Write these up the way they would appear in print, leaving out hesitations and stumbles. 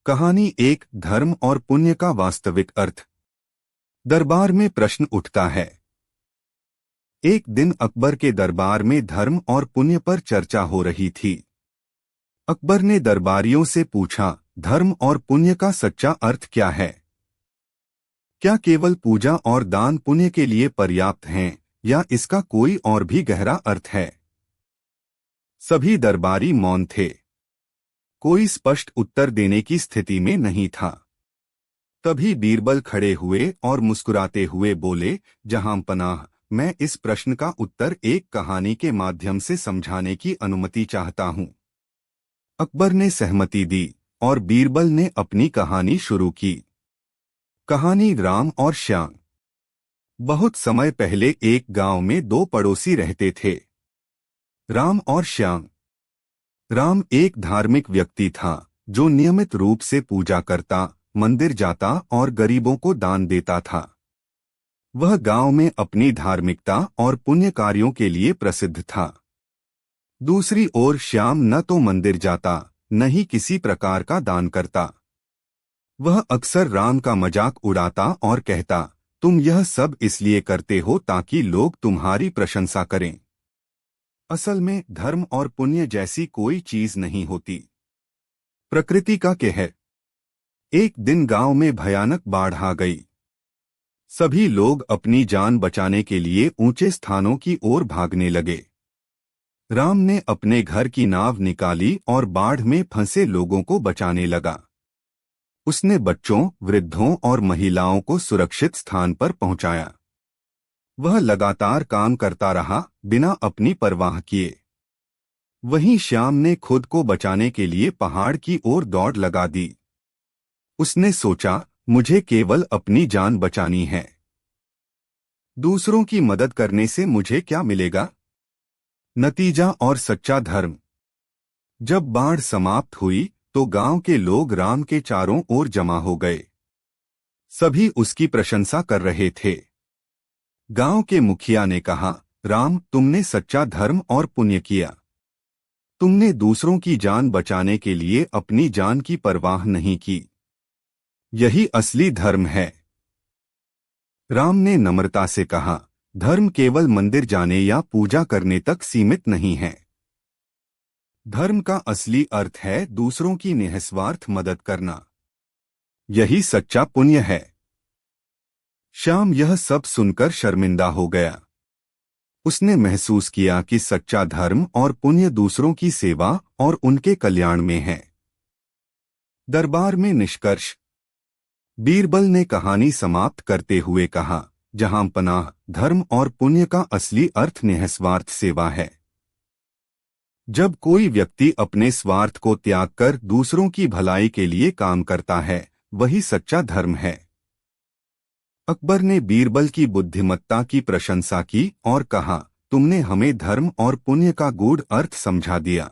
कहानी एक धर्म और पुण्य का वास्तविक अर्थ। दरबार में प्रश्न उठता है। एक दिन अकबर के दरबार में धर्म और पुण्य पर चर्चा हो रही थी। अकबर ने दरबारियों से पूछा, धर्म और पुण्य का सच्चा अर्थ क्या है? क्या केवल पूजा और दान पुण्य के लिए पर्याप्त हैं, या इसका कोई और भी गहरा अर्थ है? सभी दरबारी मौन थे। कोई स्पष्ट उत्तर देने की स्थिति में नहीं था। तभी बीरबल खड़े हुए और मुस्कुराते हुए बोले, जहांपनाह, मैं इस प्रश्न का उत्तर एक कहानी के माध्यम से समझाने की अनुमति चाहता हूँ। अकबर ने सहमति दी और बीरबल ने अपनी कहानी शुरू की। कहानी राम और श्याम। बहुत समय पहले एक गांव में दो पड़ोसी रहते थे, राम और श्याम। राम एक धार्मिक व्यक्ति था जो नियमित रूप से पूजा करता, मंदिर जाता और गरीबों को दान देता था। वह गांव में अपनी धार्मिकता और पुण्य कार्यों के लिए प्रसिद्ध था। दूसरी ओर श्याम न तो मंदिर जाता, न ही किसी प्रकार का दान करता। वह अक्सर राम का मजाक उड़ाता और कहता, तुम यह सब इसलिए करते हो ताकि लोग तुम्हारी प्रशंसा करें। असल में धर्म और पुण्य जैसी कोई चीज नहीं होती, प्रकृति का कहर। एक दिन गांव में भयानक बाढ़ आ गई। सभी लोग अपनी जान बचाने के लिए ऊंचे स्थानों की ओर भागने लगे। राम ने अपने घर की नाव निकाली और बाढ़ में फंसे लोगों को बचाने लगा। उसने बच्चों, वृद्धों और महिलाओं को सुरक्षित स्थान पर पहुंचाया। वह लगातार काम करता रहा, बिना अपनी परवाह किए। वहीं श्याम ने खुद को बचाने के लिए पहाड़ की ओर दौड़ लगा दी। उसने सोचा, मुझे केवल अपनी जान बचानी है। दूसरों की मदद करने से मुझे क्या मिलेगा? नतीजा और सच्चा धर्म। जब बाढ़ समाप्त हुई तो गांव के लोग राम के चारों ओर जमा हो गए। सभी उसकी प्रशंसा कर रहे थे। गांव के मुखिया ने कहा, राम, तुमने सच्चा धर्म और पुण्य किया। तुमने दूसरों की जान बचाने के लिए अपनी जान की परवाह नहीं की। यही असली धर्म है। राम ने नम्रता से कहा, धर्म केवल मंदिर जाने या पूजा करने तक सीमित नहीं है। धर्म का असली अर्थ है दूसरों की निस्वार्थ मदद करना। यही सच्चा पुण्य है। श्याम यह सब सुनकर शर्मिंदा हो गया। उसने महसूस किया कि सच्चा धर्म और पुण्य दूसरों की सेवा और उनके कल्याण में है। दरबार में निष्कर्ष। बीरबल ने कहानी समाप्त करते हुए कहा, जहांपनाह, धर्म और पुण्य का असली अर्थ निस्वार्थ सेवा है। जब कोई व्यक्ति अपने स्वार्थ को त्याग कर दूसरों की भलाई के लिए काम करता है, वही सच्चा धर्म है। अकबर ने बीरबल की बुद्धिमत्ता की प्रशंसा की और कहा, तुमने हमें धर्म और पुण्य का गूढ़ अर्थ समझा दिया।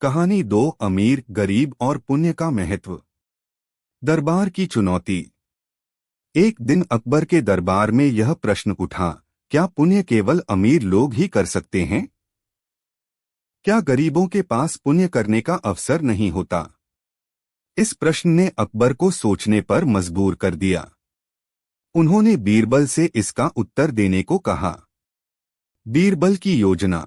कहानी दो, अमीर, गरीब और पुण्य का महत्व। दरबार की चुनौती। एक दिन अकबर के दरबार में यह प्रश्न उठा, क्या पुण्य केवल अमीर लोग ही कर सकते हैं? क्या गरीबों के पास पुण्य करने का अवसर नहीं होता? इस प्रश्न ने अकबर को सोचने पर मजबूर कर दिया। उन्होंने बीरबल से इसका उत्तर देने को कहा। बीरबल की योजना।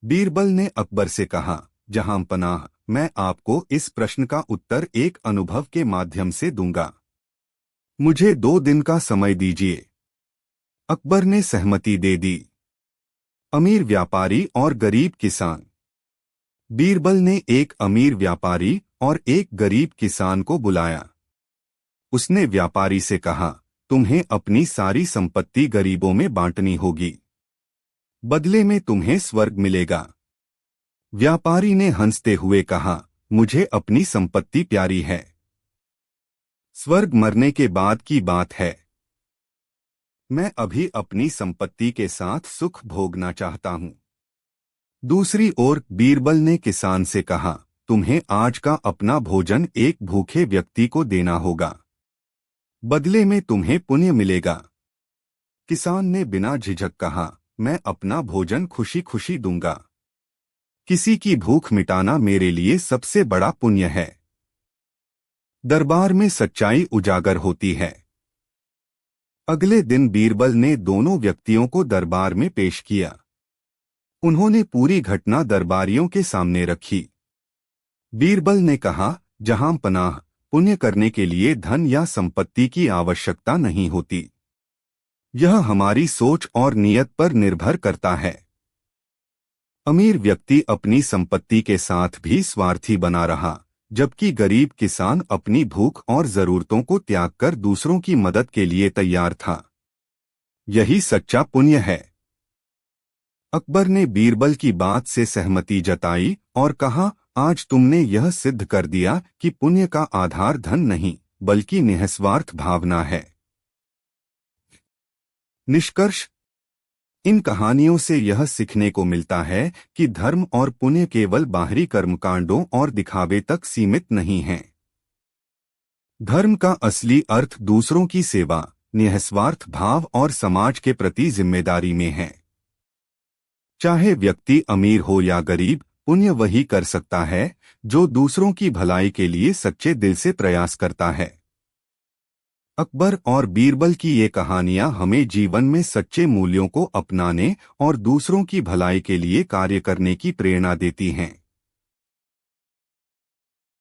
बीरबल ने अकबर से कहा, जहांपनाह, मैं आपको इस प्रश्न का उत्तर एक अनुभव के माध्यम से दूंगा। मुझे 2 दिन का समय दीजिए। अकबर ने सहमति दे दी। अमीर व्यापारी और गरीब किसान। बीरबल ने एक अमीर व्यापारी और एक गरीब किसान को बुलाया। उसने व्यापारी से कहा, तुम्हें अपनी सारी संपत्ति गरीबों में बांटनी होगी। बदले में तुम्हें स्वर्ग मिलेगा। व्यापारी ने हंसते हुए कहा, मुझे अपनी संपत्ति प्यारी है। स्वर्ग मरने के बाद की बात है। मैं अभी अपनी संपत्ति के साथ सुख भोगना चाहता हूं। दूसरी ओर बीरबल ने किसान से कहा, तुम्हें आज का अपना भोजन एक भूखे व्यक्ति को देना होगा। बदले में तुम्हें पुण्य मिलेगा। किसान ने बिना झिझक कहा, मैं अपना भोजन खुशी खुशी दूंगा। किसी की भूख मिटाना मेरे लिए सबसे बड़ा पुण्य है। दरबार में सच्चाई उजागर होती है। अगले दिन बीरबल ने दोनों व्यक्तियों को दरबार में पेश किया। उन्होंने पूरी घटना दरबारियों के सामने रखी। बीरबल ने कहा, जहां पनाह पुण्य करने के लिए धन या संपत्ति की आवश्यकता नहीं होती। यह हमारी सोच और नीयत पर निर्भर करता है। अमीर व्यक्ति अपनी संपत्ति के साथ भी स्वार्थी बना रहा, जबकि गरीब किसान अपनी भूख और जरूरतों को त्याग कर दूसरों की मदद के लिए तैयार था। यही सच्चा पुण्य है। अकबर ने बीरबल की बात से सहमति जताई और कहा, आज तुमने यह सिद्ध कर दिया कि पुण्य का आधार धन नहीं बल्कि निस्वार्थ भावना है। निष्कर्ष, इन कहानियों से यह सीखने को मिलता है कि धर्म और पुण्य केवल बाहरी कर्मकांडों और दिखावे तक सीमित नहीं हैं। धर्म का असली अर्थ दूसरों की सेवा, निस्वार्थ भाव और समाज के प्रति जिम्मेदारी में है। चाहे व्यक्ति अमीर हो या गरीब, पुण्य वही कर सकता है जो दूसरों की भलाई के लिए सच्चे दिल से प्रयास करता है। अकबर और बीरबल की ये कहानियां हमें जीवन में सच्चे मूल्यों को अपनाने और दूसरों की भलाई के लिए कार्य करने की प्रेरणा देती हैं।